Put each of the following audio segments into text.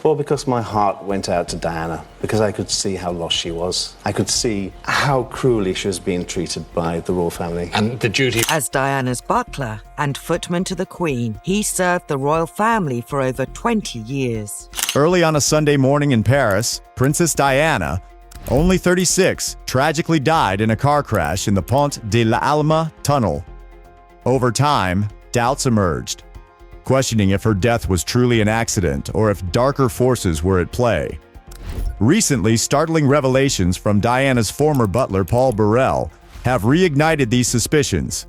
Well, because my heart went out to Diana, because I could see how lost she was. I could see how cruelly she was being treated by the royal family. And the duty... As Diana's butler and footman to the Queen, he served the royal family for over 20 years. Early on a Sunday morning in Paris, Princess Diana, only 36, tragically died in a car crash in the Pont de l'Alma tunnel. Over time, doubts emerged, questioning if her death was truly an accident or if darker forces were at play. Recently, startling revelations from Diana's former butler, Paul Burrell, have reignited these suspicions.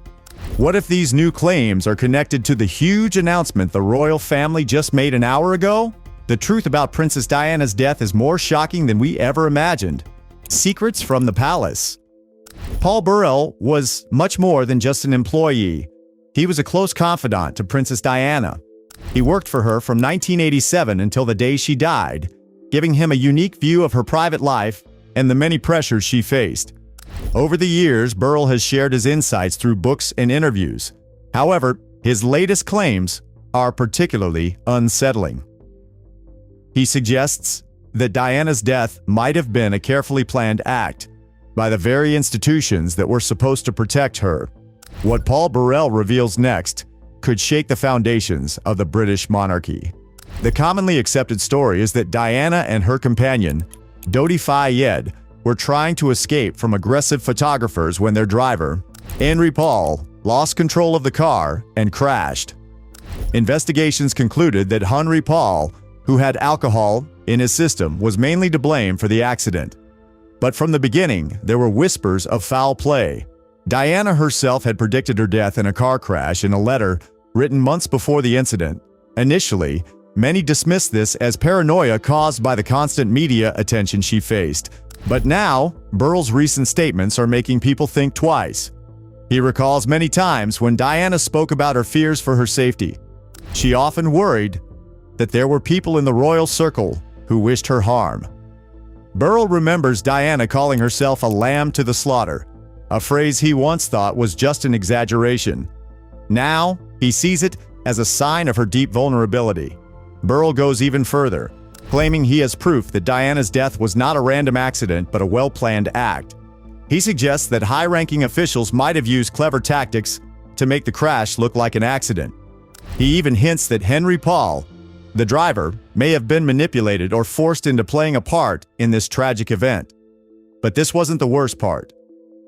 What if these new claims are connected to the huge announcement the royal family just made an hour ago? The truth about Princess Diana's death is more shocking than we ever imagined. Secrets from the palace. Paul Burrell was much more than just an employee. He was a close confidant to Princess Diana. He worked for her from 1987 until the day she died, giving him a unique view of her private life and the many pressures she faced. Over the years, Burrell has shared his insights through books and interviews. However, his latest claims are particularly unsettling. He suggests that Diana's death might have been a carefully planned act by the very institutions that were supposed to protect her. What Paul Burrell reveals next could shake the foundations of the British monarchy. The commonly accepted story is that Diana and her companion, Dodi Fayed, were trying to escape from aggressive photographers when their driver, Henry Paul, lost control of the car and crashed. Investigations concluded that Henry Paul, who had alcohol in his system, was mainly to blame for the accident. But from the beginning, there were whispers of foul play. Diana herself had predicted her death in a car crash in a letter written months before the incident. Initially, many dismissed this as paranoia caused by the constant media attention she faced. But now, Burrell's recent statements are making people think twice. He recalls many times when Diana spoke about her fears for her safety. She often worried that there were people in the royal circle who wished her harm. Burrell remembers Diana calling herself a lamb to the slaughter, a phrase he once thought was just an exaggeration. Now, he sees it as a sign of her deep vulnerability. Burrell goes even further, claiming he has proof that Diana's death was not a random accident but a well-planned act. He suggests that high-ranking officials might have used clever tactics to make the crash look like an accident. He even hints that Henry Paul, the driver, may have been manipulated or forced into playing a part in this tragic event. But this wasn't the worst part.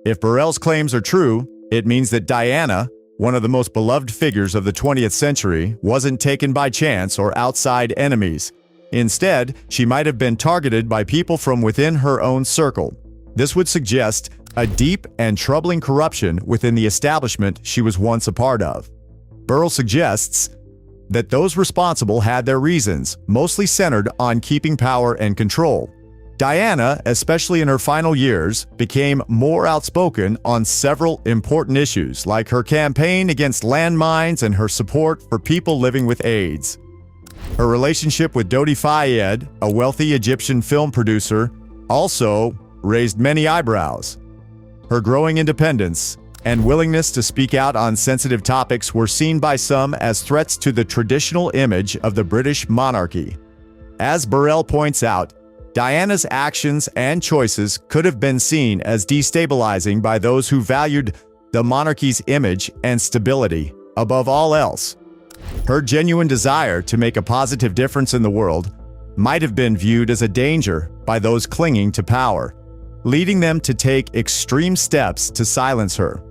If Burrell's claims are true, it means that Diana, one of the most beloved figures of the 20th century, wasn't taken by chance or outside enemies. Instead, she might have been targeted by people from within her own circle. This would suggest a deep and troubling corruption within the establishment she was once a part of. Burrell suggests that those responsible had their reasons, mostly centered on keeping power and control. Diana, especially in her final years, became more outspoken on several important issues, like her campaign against landmines and her support for people living with AIDS. Her relationship with Dodi Fayed, a wealthy Egyptian film producer, also raised many eyebrows. Her growing independence and willingness to speak out on sensitive topics were seen by some as threats to the traditional image of the British monarchy. As Burrell points out, Diana's actions and choices could have been seen as destabilizing by those who valued the monarchy's image and stability above all else. Her genuine desire to make a positive difference in the world might have been viewed as a danger by those clinging to power, leading them to take extreme steps to silence her.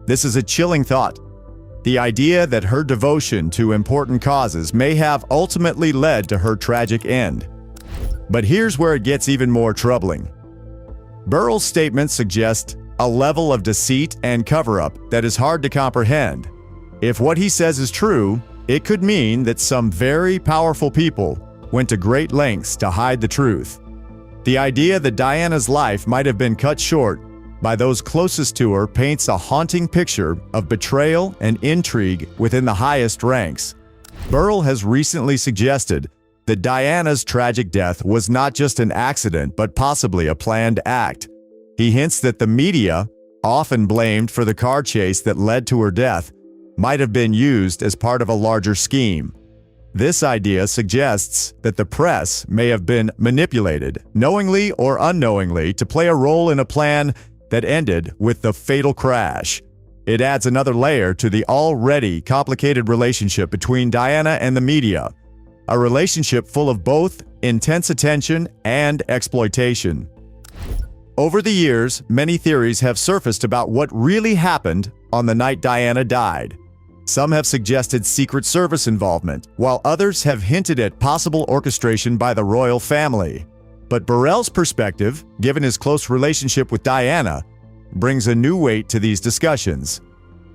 This is a chilling thought. The idea that her devotion to important causes may have ultimately led to her tragic end. But here's where it gets even more troubling. Burrell's statements suggest a level of deceit and cover-up that is hard to comprehend. If what he says is true, it could mean that some very powerful people went to great lengths to hide the truth. The idea that Diana's life might have been cut short by those closest to her paints a haunting picture of betrayal and intrigue within the highest ranks. Burrell has recently suggested that Diana's tragic death was not just an accident but possibly a planned act. He hints that the media, often blamed for the car chase that led to her death, might have been used as part of a larger scheme. This idea suggests that the press may have been manipulated, knowingly or unknowingly, to play a role in a plan that ended with the fatal crash. It adds another layer to the already complicated relationship between Diana and the media, a relationship full of both intense attention and exploitation. Over the years, many theories have surfaced about what really happened on the night Diana died. Some have suggested Secret Service involvement, while others have hinted at possible orchestration by the royal family. But Burrell's perspective, given his close relationship with Diana, brings a new weight to these discussions.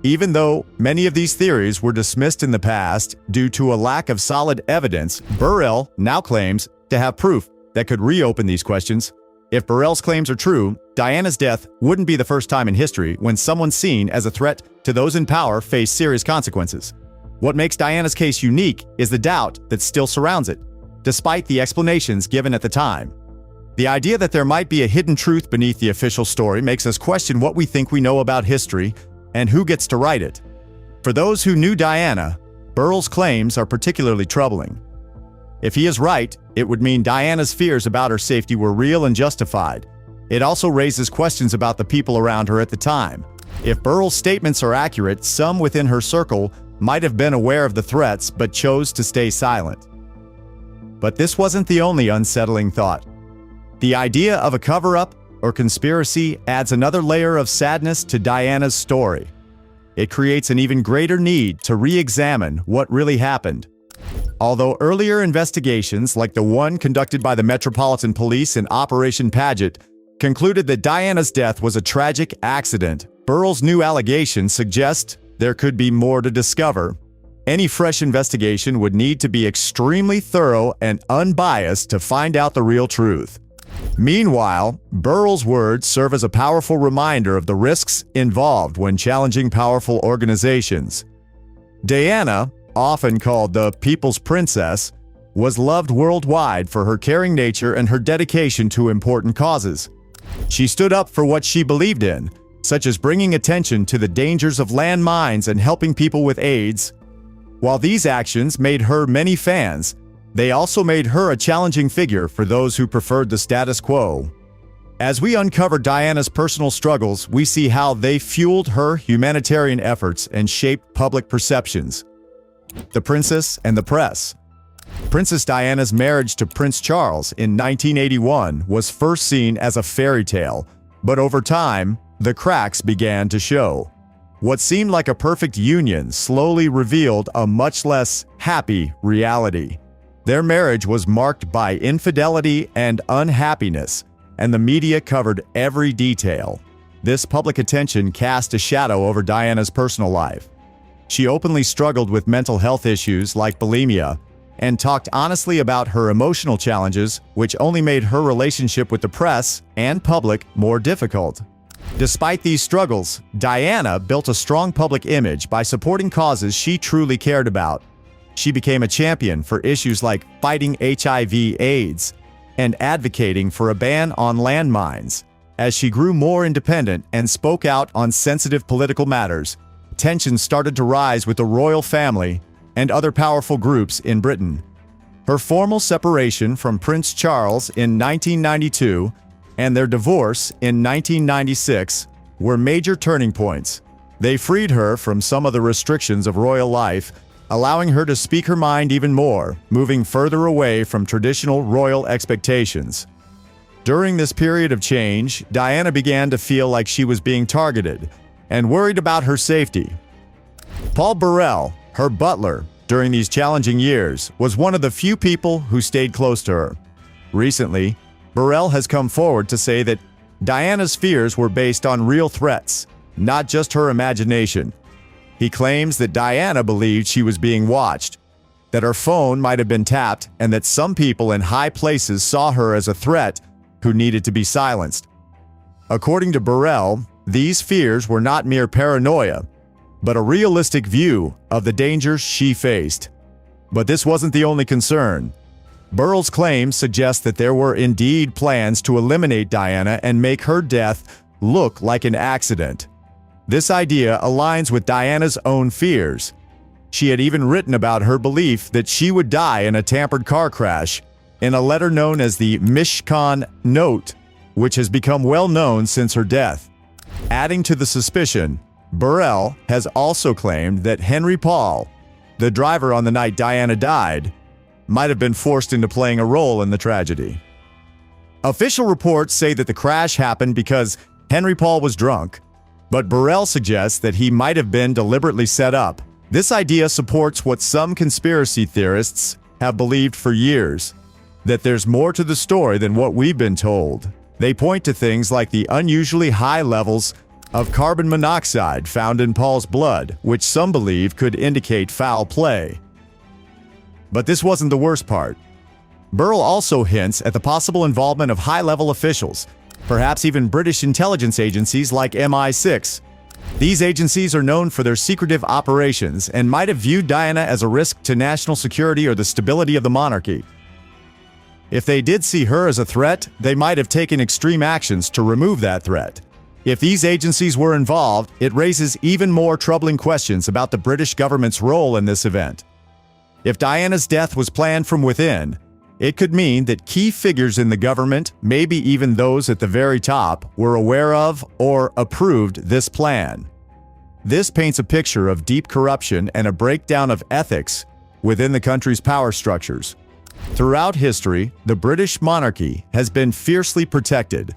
Even though many of these theories were dismissed in the past due to a lack of solid evidence, Burrell now claims to have proof that could reopen these questions. If Burrell's claims are true, Diana's death wouldn't be the first time in history when someone seen as a threat to those in power faced serious consequences. What makes Diana's case unique is the doubt that still surrounds it, despite the explanations given at the time. The idea that there might be a hidden truth beneath the official story makes us question what we think we know about history and who gets to write it. For those who knew Diana, Burrell's claims are particularly troubling. If he is right, it would mean Diana's fears about her safety were real and justified. It also raises questions about the people around her at the time. If Burrell's statements are accurate, some within her circle might have been aware of the threats but chose to stay silent. But this wasn't the only unsettling thought. The idea of a cover-up or conspiracy adds another layer of sadness to Diana's story. It creates an even greater need to re-examine what really happened. Although earlier investigations, like the one conducted by the Metropolitan Police in Operation Paget, concluded that Diana's death was a tragic accident, Burrell's new allegations suggest there could be more to discover. Any fresh investigation would need to be extremely thorough and unbiased to find out the real truth. Meanwhile, Burrell's words serve as a powerful reminder of the risks involved when challenging powerful organizations. Diana, often called the People's Princess, was loved worldwide for her caring nature and her dedication to important causes. She stood up for what she believed in, such as bringing attention to the dangers of landmines and helping people with AIDS. While these actions made her many fans, they also made her a challenging figure for those who preferred the status quo. As we uncover Diana's personal struggles, we see how they fueled her humanitarian efforts and shaped public perceptions. The Princess and the Press. Princess Diana's marriage to Prince Charles in 1981 was first seen as a fairy tale, but over time, the cracks began to show. What seemed like a perfect union slowly revealed a much less happy reality. Their marriage was marked by infidelity and unhappiness, and the media covered every detail. This public attention cast a shadow over Diana's personal life. She openly struggled with mental health issues like bulimia and talked honestly about her emotional challenges, which only made her relationship with the press and public more difficult. Despite these struggles, Diana built a strong public image by supporting causes she truly cared about. She became a champion for issues like fighting HIV/AIDS and advocating for a ban on landmines. As she grew more independent and spoke out on sensitive political matters, tensions started to rise with the royal family and other powerful groups in Britain. Her formal separation from Prince Charles in 1992 and their divorce in 1996 were major turning points. They freed her from some of the restrictions of royal life, allowing her to speak her mind even more, moving further away from traditional royal expectations. During this period of change, Diana began to feel like she was being targeted and worried about her safety. Paul Burrell, her butler during these challenging years, was one of the few people who stayed close to her. Recently, Burrell has come forward to say that Diana's fears were based on real threats, not just her imagination. He claims that Diana believed she was being watched, that her phone might have been tapped, and that some people in high places saw her as a threat who needed to be silenced. According to Burrell, these fears were not mere paranoia, but a realistic view of the dangers she faced. But this wasn't the only concern. Burrell's claims suggest that there were indeed plans to eliminate Diana and make her death look like an accident. This idea aligns with Diana's own fears. She had even written about her belief that she would die in a tampered car crash in a letter known as the Mishkan Note, which has become well known since her death. Adding to the suspicion, Burrell has also claimed that Henry Paul, the driver on the night Diana died, might have been forced into playing a role in the tragedy. Official reports say that the crash happened because Henry Paul was drunk, but Burrell suggests that he might have been deliberately set up. This idea supports what some conspiracy theorists have believed for years, that there's more to the story than what we've been told. They point to things like the unusually high levels of carbon monoxide found in Paul's blood, which some believe could indicate foul play. But this wasn't the worst part. Burrell also hints at the possible involvement of high-level officials, perhaps even British intelligence agencies like MI6. These agencies are known for their secretive operations and might have viewed Diana as a risk to national security or the stability of the monarchy. If they did see her as a threat, they might have taken extreme actions to remove that threat. If these agencies were involved, it raises even more troubling questions about the British government's role in this event. If Diana's death was planned from within, it could mean that key figures in the government, maybe even those at the very top, were aware of or approved this plan. This paints a picture of deep corruption and a breakdown of ethics within the country's power structures. Throughout history, the British monarchy has been fiercely protected,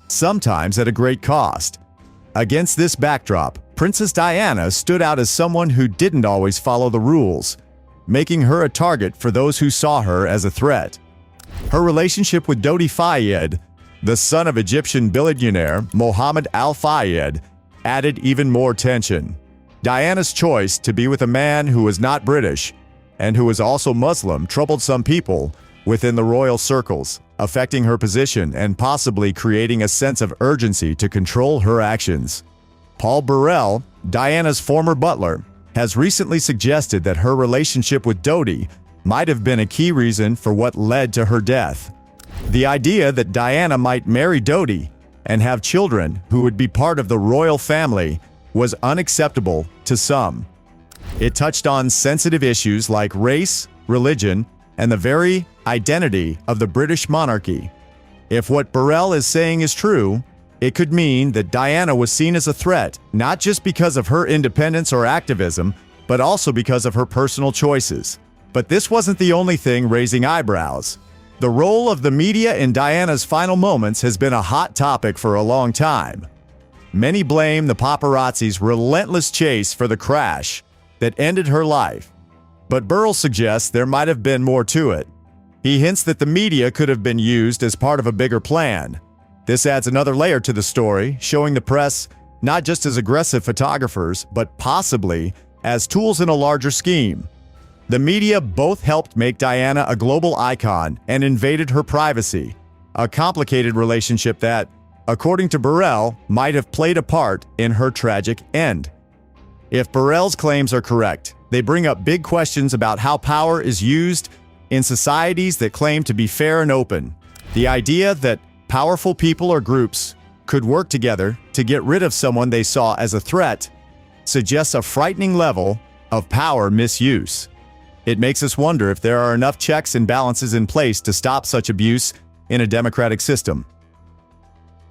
sometimes at a great cost. Against this backdrop, Princess Diana stood out as someone who didn't always follow the rules, making her a target for those who saw her as a threat. Her relationship with Dodi Fayed, the son of Egyptian billionaire Mohammed Al Fayed, added even more tension. Diana's choice to be with a man who was not British and who was also Muslim troubled some people within the royal circles, affecting her position and possibly creating a sense of urgency to control her actions. Paul Burrell, Diana's former butler, has recently suggested that her relationship with Dodi might have been a key reason for what led to her death. The idea that Diana might marry Dodi and have children who would be part of the royal family was unacceptable to some. It touched on sensitive issues like race, religion, and the very identity of the British monarchy. If what Burrell is saying is true, it could mean that Diana was seen as a threat, not just because of her independence or activism, but also because of her personal choices. But this wasn't the only thing raising eyebrows. The role of the media in Diana's final moments has been a hot topic for a long time. Many blame the paparazzi's relentless chase for the crash that ended her life. But Burrell suggests there might have been more to it. He hints that the media could have been used as part of a bigger plan. This adds another layer to the story, showing the press not just as aggressive photographers, but possibly as tools in a larger scheme. The media both helped make Diana a global icon and invaded her privacy, a complicated relationship that, according to Burrell, might have played a part in her tragic end. If Burrell's claims are correct, they bring up big questions about how power is used in societies that claim to be fair and open. The idea that powerful people or groups could work together to get rid of someone they saw as a threat suggests a frightening level of power misuse. It makes us wonder if there are enough checks and balances in place to stop such abuse in a democratic system.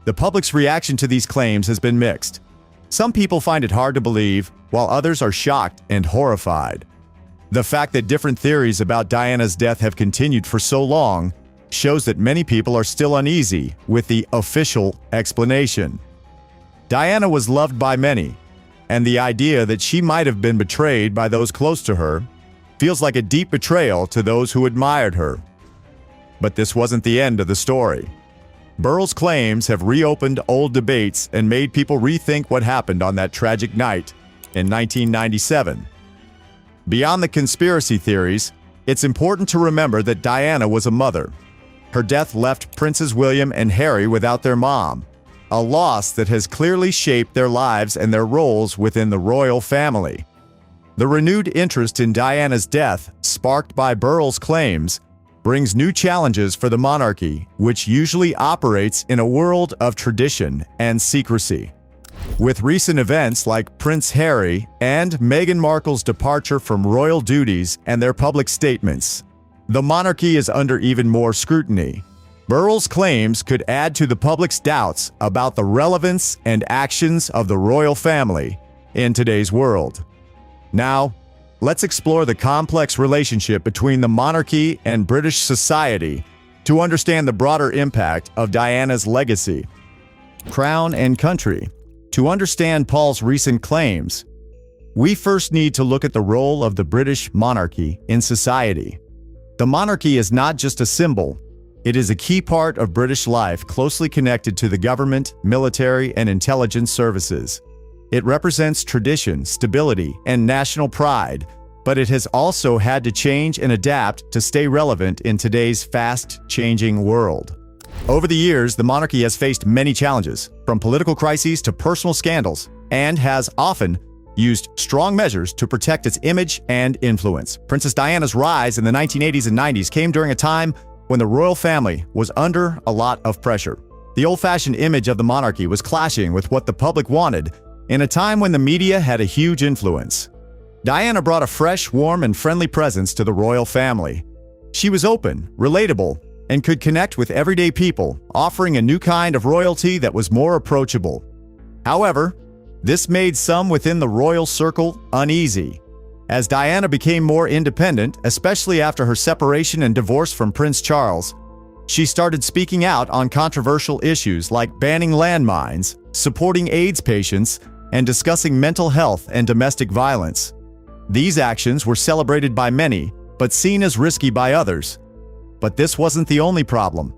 The public's reaction to these claims has been mixed. Some people find it hard to believe, while others are shocked and horrified. The fact that different theories about Diana's death have continued for so long shows that many people are still uneasy with the official explanation. Diana was loved by many, and the idea that she might have been betrayed by those close to her feels like a deep betrayal to those who admired her. But this wasn't the end of the story. Burrell's claims have reopened old debates and made people rethink what happened on that tragic night in 1997. Beyond the conspiracy theories, it's important to remember that Diana was a mother. Her death left Princes William and Harry without their mom, a loss that has clearly shaped their lives and their roles within the royal family. The renewed interest in Diana's death, sparked by Burrell's claims, brings new challenges for the monarchy, which usually operates in a world of tradition and secrecy. With recent events like Prince Harry and Meghan Markle's departure from royal duties and their public statements, the monarchy is under even more scrutiny. Burrell's claims could add to the public's doubts about the relevance and actions of the royal family in today's world. Now, let's explore the complex relationship between the monarchy and British society to understand the broader impact of Diana's legacy. Crown and country. To understand Paul's recent claims, we first need to look at the role of the British monarchy in society. The monarchy is not just a symbol. It is a key part of British life, closely connected to the government, military, and intelligence services. It represents tradition, stability, and national pride, but it has also had to change and adapt to stay relevant in today's fast-changing world. Over the years, the monarchy has faced many challenges, from political crises to personal scandals, and has often used strong measures to protect its image and influence. Princess Diana's rise in the 1980s and 90s came during a time when the royal family was under a lot of pressure. The old-fashioned image of the monarchy was clashing with what the public wanted in a time when the media had a huge influence. Diana brought a fresh, warm, and friendly presence to the royal family. She was open, relatable, and could connect with everyday people, offering a new kind of royalty that was more approachable. However, this made some within the royal circle uneasy. As Diana became more independent, especially after her separation and divorce from Prince Charles, she started speaking out on controversial issues like banning landmines, supporting AIDS patients, and discussing mental health and domestic violence. These actions were celebrated by many, but seen as risky by others. But this wasn't the only problem.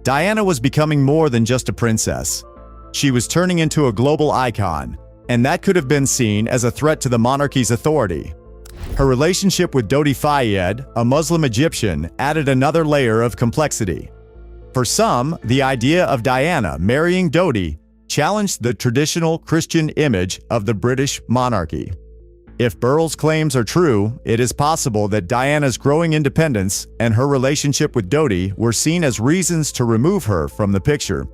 Diana was becoming more than just a princess. She was turning into a global icon, and that could have been seen as a threat to the monarchy's authority. Her relationship with Dodi Fayed, a Muslim Egyptian, added another layer of complexity. For some, the idea of Diana marrying Dodi challenged the traditional Christian image of the British monarchy. If Burrell's claims are true, it is possible that Diana's growing independence and her relationship with Dodi were seen as reasons to remove her from the picture.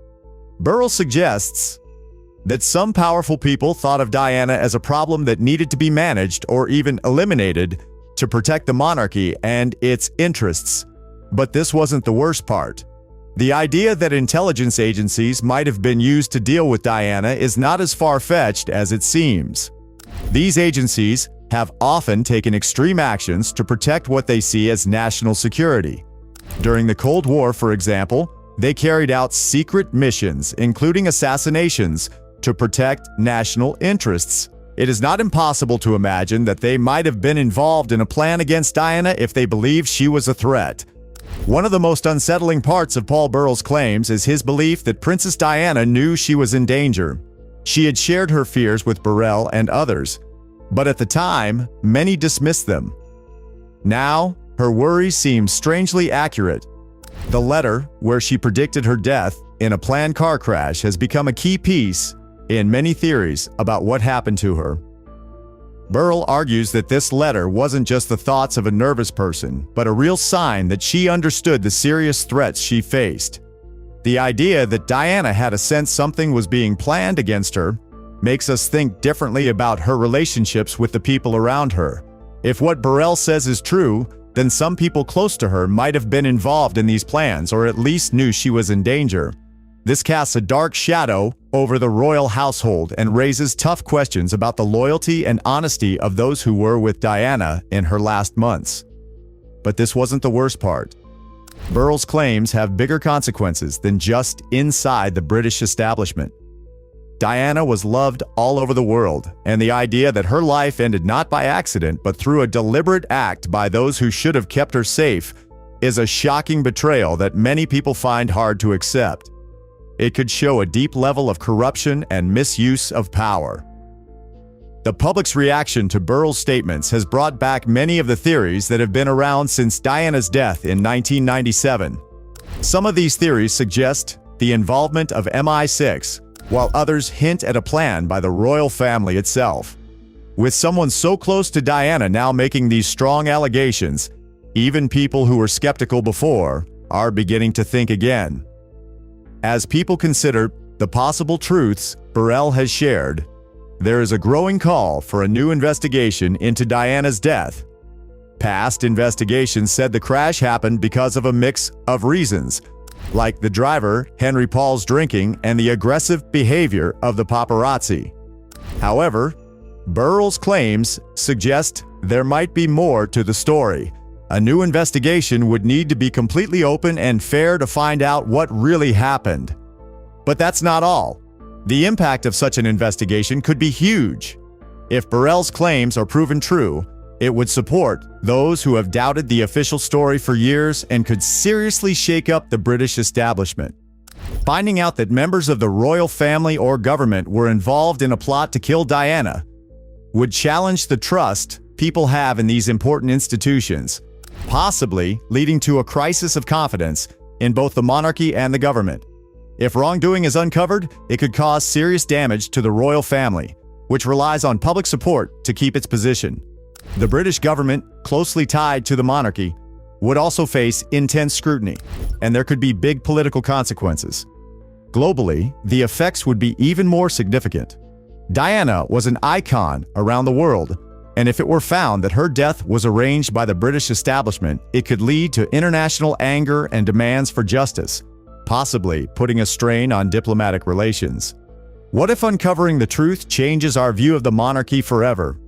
Burrell suggests that some powerful people thought of Diana as a problem that needed to be managed or even eliminated to protect the monarchy and its interests. But this wasn't the worst part. The idea that intelligence agencies might have been used to deal with Diana is not as far-fetched as it seems. These agencies have often taken extreme actions to protect what they see as national security. During the Cold War, for example, they carried out secret missions, including assassinations, to protect national interests. It is not impossible to imagine that they might have been involved in a plan against Diana if they believed she was a threat. One of the most unsettling parts of Paul Burrell's claims is his belief that Princess Diana knew she was in danger. She had shared her fears with Burrell and others, but at the time, many dismissed them. Now, her worries seem strangely accurate. The letter, where she predicted her death in a planned car crash, has become a key piece in many theories about what happened to her. Burrell argues that this letter wasn't just the thoughts of a nervous person, but a real sign that she understood the serious threats she faced. The idea that Diana had a sense something was being planned against her makes us think differently about her relationships with the people around her. If what Burrell says is true, then some people close to her might have been involved in these plans or at least knew she was in danger. This casts a dark shadow over the royal household and raises tough questions about the loyalty and honesty of those who were with Diana in her last months. But this wasn't the worst part. Burrell's claims have bigger consequences than just inside the British establishment. Diana was loved all over the world, and the idea that her life ended not by accident but through a deliberate act by those who should have kept her safe is a shocking betrayal that many people find hard to accept. It could show a deep level of corruption and misuse of power. The public's reaction to Burrell's statements has brought back many of the theories that have been around since Diana's death in 1997. Some of these theories suggest the involvement of MI6, while others hint at a plan by the royal family itself. With someone so close to Diana now making these strong allegations, even people who were skeptical before are beginning to think again. As people consider the possible truths Burrell has shared, there is a growing call for a new investigation into Diana's death. Past investigations said the crash happened because of a mix of reasons, like the driver, Henry Paul's drinking, and the aggressive behavior of the paparazzi. However, Burrell's claims suggest there might be more to the story. A new investigation would need to be completely open and fair to find out what really happened. But that's not all. The impact of such an investigation could be huge. If Burrell's claims are proven true, it would support those who have doubted the official story for years and could seriously shake up the British establishment. Finding out that members of the royal family or government were involved in a plot to kill Diana would challenge the trust people have in these important institutions, possibly leading to a crisis of confidence in both the monarchy and the government. If wrongdoing is uncovered, it could cause serious damage to the royal family, which relies on public support to keep its position. The British government, closely tied to the monarchy, would also face intense scrutiny, and there could be big political consequences. Globally, the effects would be even more significant. Diana was an icon around the world, and if it were found that her death was arranged by the British establishment, it could lead to international anger and demands for justice, possibly putting a strain on diplomatic relations. What if uncovering the truth changes our view of the monarchy forever?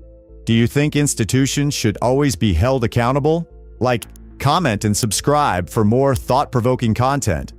Do you think institutions should always be held accountable? Like, comment and subscribe for more thought-provoking content.